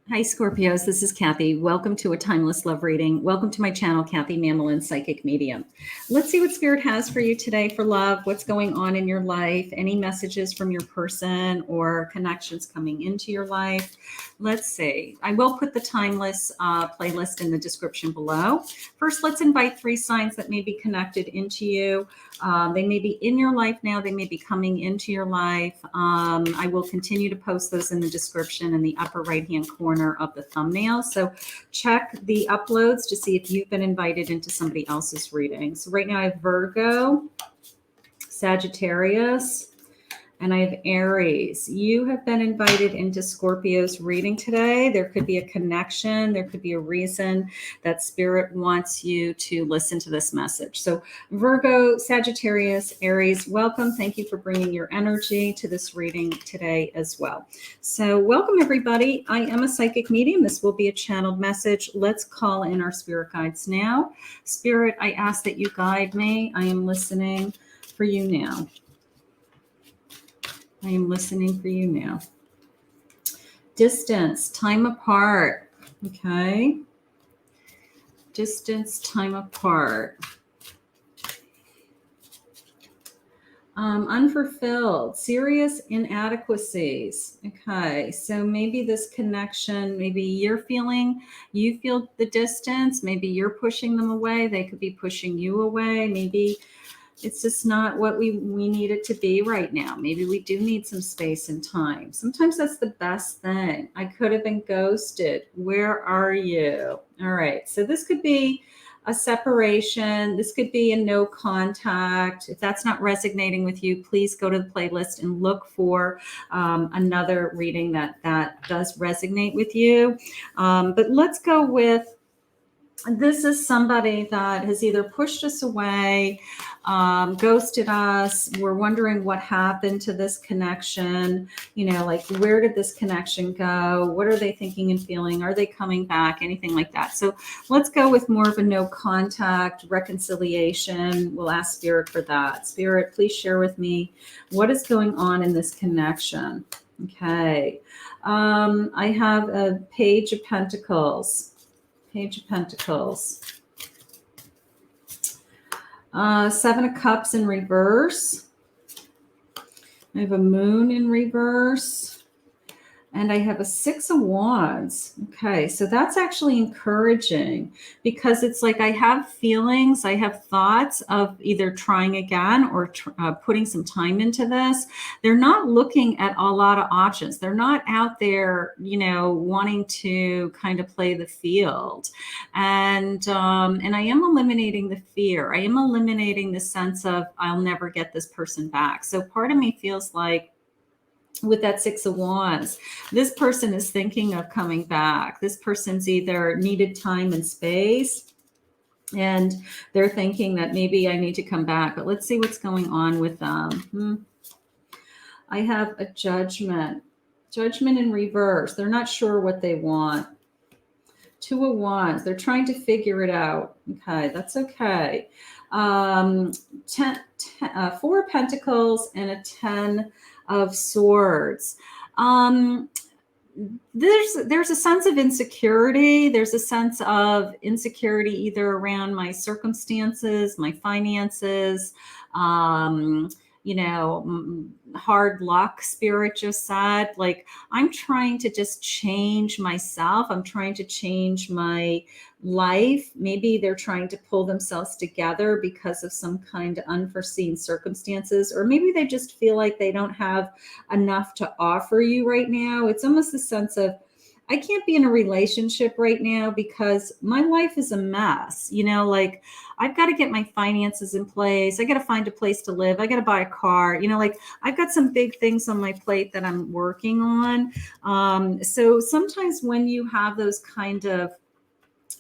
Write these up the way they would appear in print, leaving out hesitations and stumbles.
Hi, Scorpios. This is Kathy. Welcome to a Timeless Love Reading. Welcome to my channel, Kathy Mamolen, Psychic Medium. Let's see what Spirit has for you today for love. What's going on in your life? Any messages from your person or connections coming into your life? Let's see. I will put the Timeless playlist in the description below. First, let's invite 3 signs that may be connected into you. They may be in your life now. They may be coming into your life. I will continue to post those in the description in the upper right-hand corner of the thumbnail. So check the uploads to see if you've been invited into somebody else's reading. So right now I have Virgo, Sagittarius, and I have Aries. You have been invited into Scorpio's reading today. There could be a connection. There could be a reason that Spirit wants you to listen to this message. So Virgo, Sagittarius, Aries, welcome. Thank you for bringing your energy to this reading today as well. So welcome, everybody. I am a psychic medium. This will be a channeled message. Let's call in our spirit guides now. Spirit, I ask that you guide me. I am listening for you now. I am listening for you now. Distance, time apart. Okay. Distance, time apart. Unfulfilled, serious inadequacies. Okay. So maybe this connection, maybe you feel the distance. Maybe you're pushing them away. They could be pushing you away. Maybe it's just not what we need it to be right now. Maybe we do need some space and time. Sometimes that's the best thing. I could have been ghosted. Where are you? All right. So this could be a separation. This could be a no contact. If that's not resonating with you, please go to the playlist and look for another reading that does resonate with you. But let's go with, this is somebody that has either pushed us away, ghosted us. We're wondering what happened to this connection. You know, like, where did this connection go? What are they thinking and feeling? Are they coming back? Anything like that. So let's go with more of a no contact reconciliation. We'll ask Spirit for that. Spirit, please share with me what is going on in this connection. Okay. I have a Page of Pentacles. Page of Pentacles. 7 of Cups in reverse. I have a Moon in reverse. And I have a 6 of Wands. Okay, so that's actually encouraging, because it's like I have feelings, I have thoughts of either trying again or putting some time into this. They're not looking at a lot of options. They're not out there, you know, wanting to kind of play the field. And I am eliminating the fear. I am eliminating the sense of I'll never get this person back. So part of me feels like, with that 6 of Wands, this person is thinking of coming back. This person's either needed time and space, and they're thinking that maybe I need to come back. But let's see what's going on with them. I have a Judgment. Judgment in reverse. They're not sure what they want. 2 of Wands. They're trying to figure it out. Okay, that's okay. 4 of Pentacles and a 10 of Swords. There's a sense of insecurity. There's a sense of insecurity either around my circumstances, my finances, you know, hard luck, Spirit just said. Like, I'm trying to just change myself. I'm trying to change my life. Maybe they're trying to pull themselves together because of some kind of unforeseen circumstances, or maybe they just feel like they don't have enough to offer you right now. It's almost a sense of, I can't be in a relationship right now because my life is a mess. You know, like, I've got to get my finances in place. I got to find a place to live. I got to buy a car. You know, like, I've got some big things on my plate that I'm working on. So sometimes when you have those kind of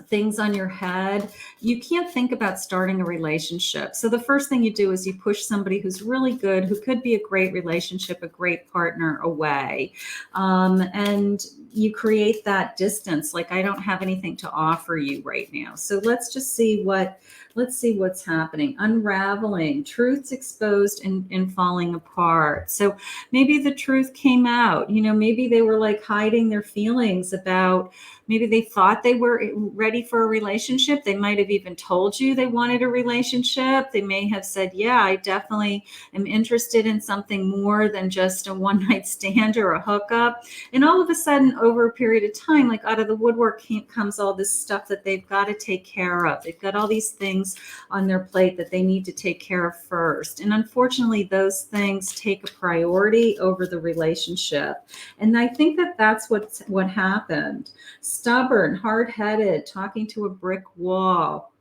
things on your head, you can't think about starting a relationship. So the first thing you do is you push somebody who's really good, who could be a great relationship, a great partner, away. And you create that distance. Like, I don't have anything to offer you right now. So let's just see what's happening. Unraveling, truths exposed and falling apart. So maybe the truth came out. Maybe they were like hiding their feelings about, maybe they thought they were ready for a relationship. They might have even told you they wanted a relationship. They may have said, yeah, I definitely am interested in something more than just a one night stand or a hookup. And all of a sudden, over a period of time, like out of the woodwork comes all this stuff that they've got to take care of. They've got all these things on their plate that they need to take care of first. And unfortunately, those things take a priority over the relationship. And I think that that's what happened. Stubborn, hard-headed, talking to a brick wall,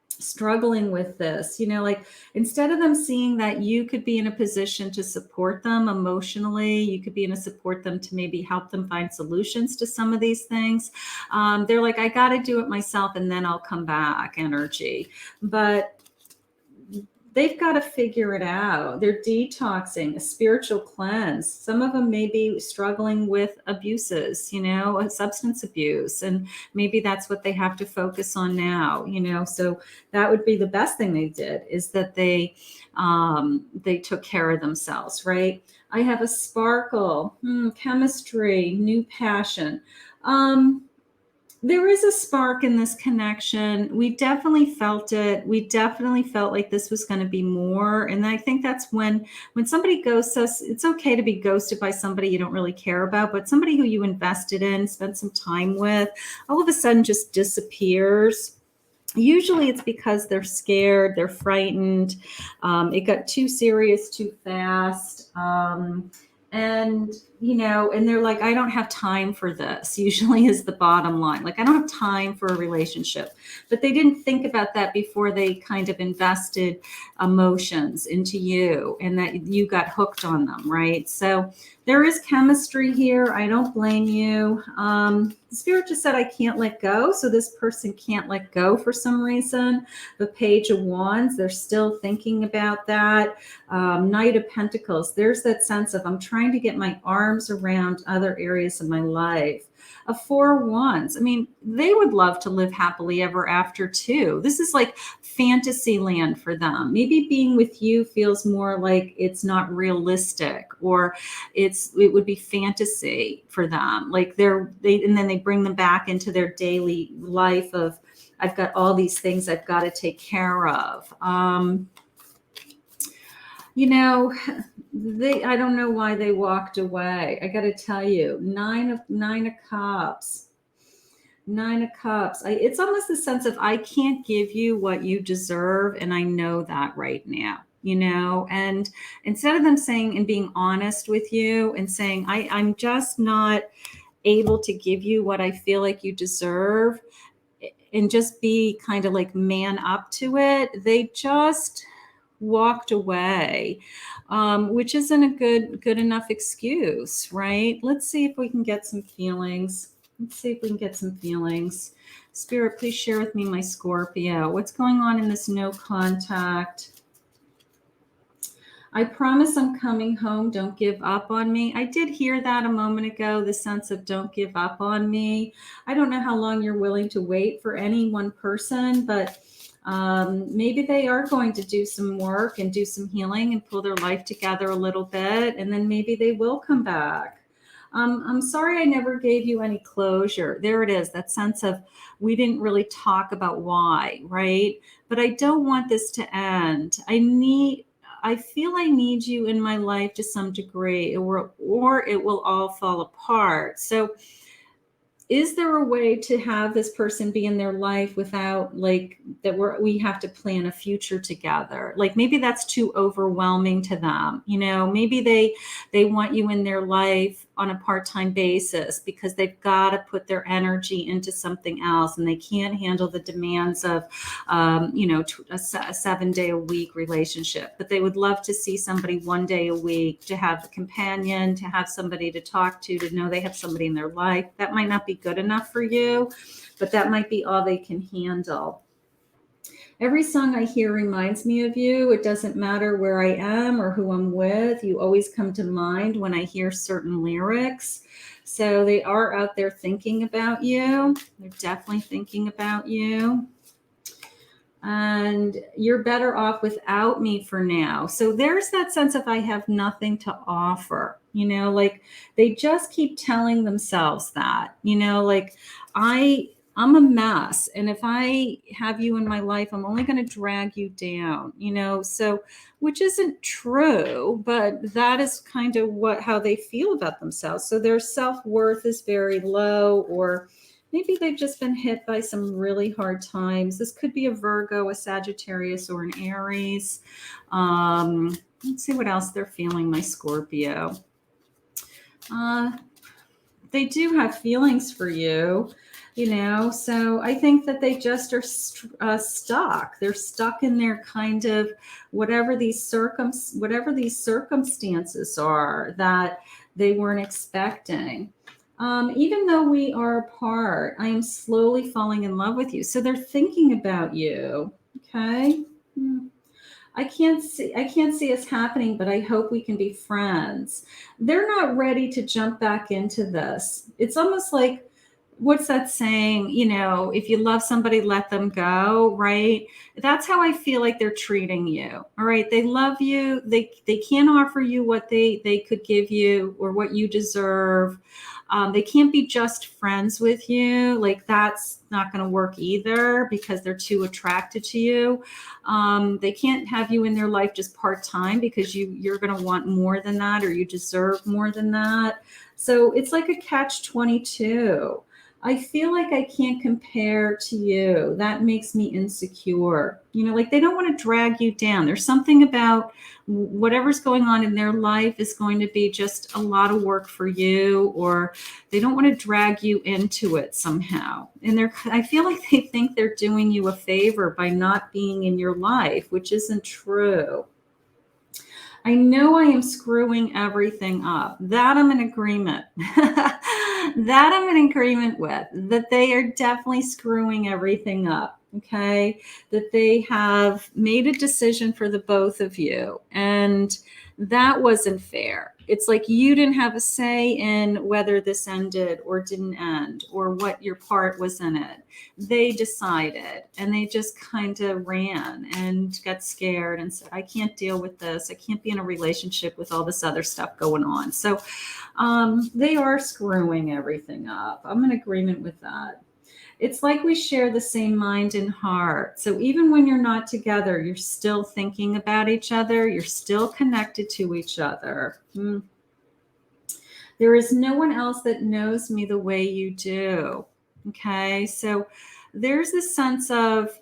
struggling with this, like, instead of them seeing that you could be in a position to support them emotionally, you could be in a support them to maybe help them find solutions to some of these things. They're like, I got to do it myself and then I'll come back energy. But they've got to figure it out. They're detoxing, a spiritual cleanse. Some of them may be struggling with abuses, substance abuse. And maybe that's what they have to focus on now, So that would be the best thing they did, is that they took care of themselves, right? I have a sparkle, chemistry, new passion. There is a spark in this connection. We definitely felt it. We definitely felt like this was going to be more. And I think that's when somebody ghosts us, it's okay to be ghosted by somebody you don't really care about, but somebody who you invested in, spent some time with, all of a sudden just disappears. Usually it's because they're scared, they're frightened. It got too serious too fast. And they're like, I don't have time for this, usually is the bottom line. Like, I don't have time for a relationship. But they didn't think about that before they kind of invested emotions into you and that you got hooked on them, right? So there is chemistry here. I don't blame you. The spirit just said, I can't let go. So this person can't let go for some reason. The Page of Wands, they're still thinking about that. Knight of Pentacles, there's that sense of, I'm trying to get my arms around other areas of my life. A Four of Wands, I mean, they would love to live happily ever after too. This is like fantasy land for them. Maybe being with you feels more like it's not realistic, or it would be fantasy for them. Like and then they bring them back into their daily life of, I've got all these things I've got to take care of. I don't know why they walked away. I got to tell you, Nine of Cups. Nine of Cups. It's almost the sense of, I can't give you what you deserve, and I know that right now. And instead of them saying and being honest with you and saying, I'm just not able to give you what I feel like you deserve, and just be kind of like man up to it, they just walked away, which isn't a good enough excuse, right? Let's see if we can get some feelings. Spirit, please share with me my Scorpio. What's going on in this no contact? I promise I'm coming home. Don't give up on me. I did hear that a moment ago, the sense of don't give up on me. I don't know how long you're willing to wait for any one person, but maybe they are going to do some work and do some healing and pull their life together a little bit, and then maybe they will come back. I'm sorry I never gave you any closure. There it is, that sense of, we didn't really talk about why, right? But I don't want this to end. I feel I need you in my life to some degree, or it will all fall apart. So is there a way to have this person be in their life without like that we have to plan a future together? Like, maybe that's too overwhelming to them. Maybe they want you in their life on a part-time basis because they've got to put their energy into something else, and they can't handle the demands of, a 7-day-a-week relationship. But they would love to see somebody 1 day a week, to have a companion, to have somebody to talk to know they have somebody in their life. That might not be good enough for you, but that might be all they can handle. Every song I hear reminds me of you. It doesn't matter where I am or who I'm with. You always come to mind when I hear certain lyrics. So they are out there thinking about you. They're definitely thinking about you. And you're better off without me for now. So there's that sense of I have nothing to offer, like they just keep telling themselves that, like I'm a mess. And if I have you in my life, I'm only going to drag you down, so, which isn't true, but that is kind of how they feel about themselves. So their self-worth is very low, or maybe they've just been hit by some really hard times. This could be a Virgo, a Sagittarius, or an Aries. Let's see what else they're feeling, my Scorpio. They do have feelings for you, so I think that they just are stuck. They're stuck in their kind of whatever these circumstances are that they weren't expecting. Even though we are apart, I am slowly falling in love with you. So they're thinking about you. Okay. I can't see us happening, but I hope we can be friends. They're not ready to jump back into this. It's almost like, what's that saying? If you love somebody, let them go, right? That's how I feel like they're treating you. All right. They love you. They can't offer you what they could give you or what you deserve. They can't be just friends with you. Like that's not going to work either because they're too attracted to you. They can't have you in their life just part-time because you're going to want more than that, or you deserve more than that. So it's like a catch-22. I feel like I can't compare to you. That makes me insecure. Like they don't want to drag you down. There's something about whatever's going on in their life is going to be just a lot of work for you, or they don't want to drag you into it somehow. And I feel like they think they're doing you a favor by not being in your life, which isn't true. I know I am screwing everything up. That I'm in agreement. That I'm in agreement with. That they are definitely screwing everything up. Okay. That they have made a decision for the both of you. And that wasn't fair. It's like you didn't have a say in whether this ended or didn't end, or what your part was in it. They decided, and they just kind of ran and got scared and said, I can't deal with this. I can't be in a relationship with all this other stuff going on. So they are screwing everything up. I'm in agreement with that. It's like we share the same mind and heart. So even when you're not together, you're still thinking about each other. You're still connected to each other. There is no one else that knows me the way you do. Okay. So there's this sense of,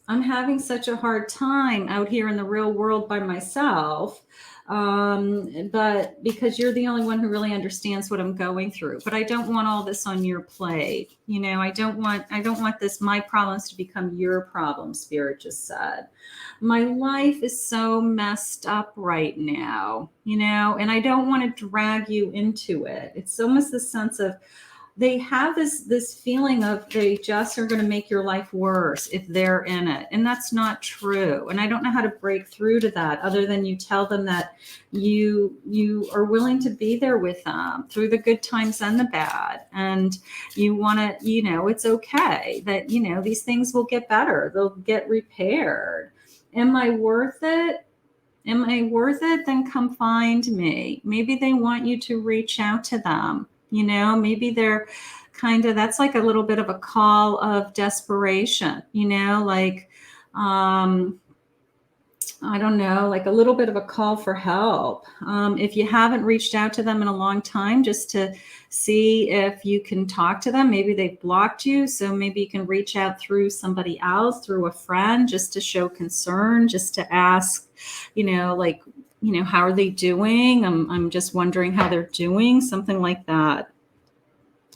I'm having such a hard time out here in the real world by myself. But because you're the only one who really understands what I'm going through, but I don't want all this on your plate. I don't want my problems to become your problems, Spirit just said. My life is so messed up right now, and I don't want to drag you into it. It's almost the sense of, they have this feeling of they just are going to make your life worse if they're in it. And that's not true. And I don't know how to break through to that other than you tell them that you are willing to be there with them through the good times and the bad. And you want to, it's okay that, these things will get better. They'll get repaired. Am I worth it? Am I worth it? Then come find me. Maybe they want you to reach out to them. Maybe they're that's like a little bit of a call of desperation, like, I don't know, like a little bit of a call for help. If you haven't reached out to them in a long time, just to see if you can talk to them, maybe they've blocked you. So maybe you can reach out through somebody else, through a friend, just to show concern, just to ask, like, you know, how are they doing? I'm just wondering how they're doing, something like that.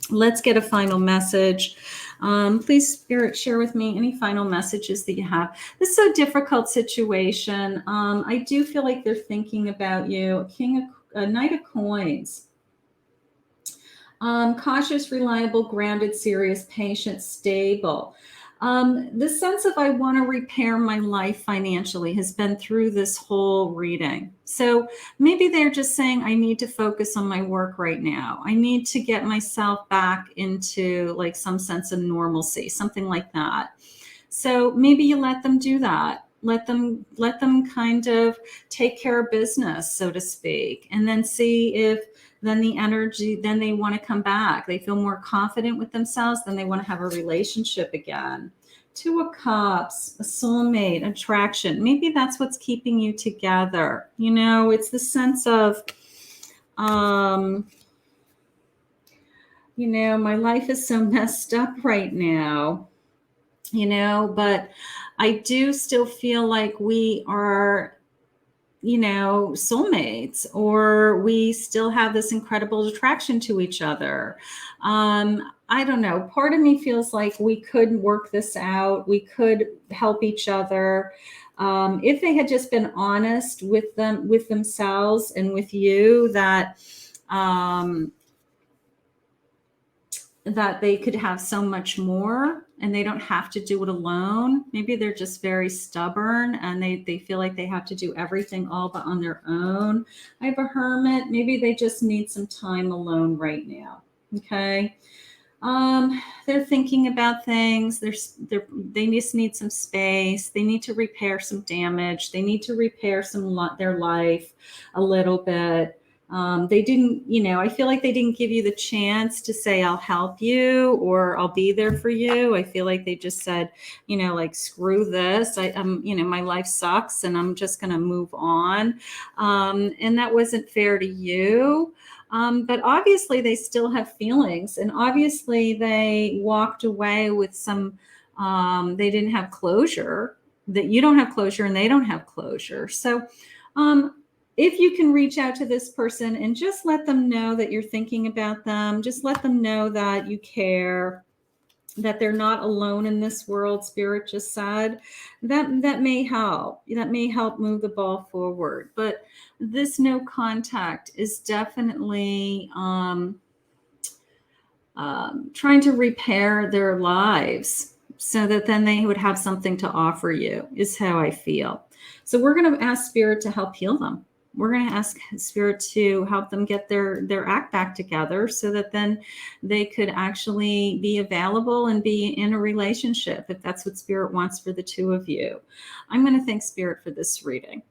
Let's get a final message. Please, Spirit, share with me any final messages that you have. This is a difficult situation. I do feel like they're thinking about you. A Knight of Coins. Cautious, reliable, grounded, serious, patient, stable. The sense of I want to repair my life financially has been through this whole reading. So maybe they're just saying, I need to focus on my work right now. I need to get myself back into like some sense of normalcy, something like that. So maybe you let them do that. Let them kind of take care of business, so to speak, and then see if then the energy, then they want to come back. They feel more confident with themselves. Then they want to have a relationship again. Two of Cups, a soulmate, attraction. Maybe that's what's keeping you together. You know, it's the sense of, you know, my life is so messed up right now, you know, but I do still feel like we are, you know, soulmates, or we still have this incredible attraction to each other. I don't know. Part of me feels like we could work this out. We could help each other. If they had just been honest with themselves and with you, that, that they could have so much more and they don't have to do it alone. Maybe they're just very stubborn and they feel like they have to do everything all but on their own. I have a Hermit. Maybe they just need some time alone right now. Okay. They're thinking about things. They just need some space. They need to repair some damage. They need to repair their life a little bit. They didn't, you know, I feel like they didn't give you the chance to say, I'll help you or I'll be there for you. I feel like they just said, you know, like, screw this. You know, my life sucks and I'm just going to move on. And that wasn't fair to you. But obviously they still have feelings, and obviously they walked away with some, they didn't have closure, that you don't have closure and they don't have closure. So, if you can reach out to this person and just let them know that you're thinking about them, just let them know that you care, that they're not alone in this world, Spirit just said, that may help. That may help move the ball forward. But this no contact is definitely trying to repair their lives so that then they would have something to offer you, is how I feel. So we're going to ask Spirit to help heal them. We're going to ask Spirit to help them get their act back together so that then they could actually be available and be in a relationship, if that's what Spirit wants for the two of you. I'm going to thank Spirit for this reading.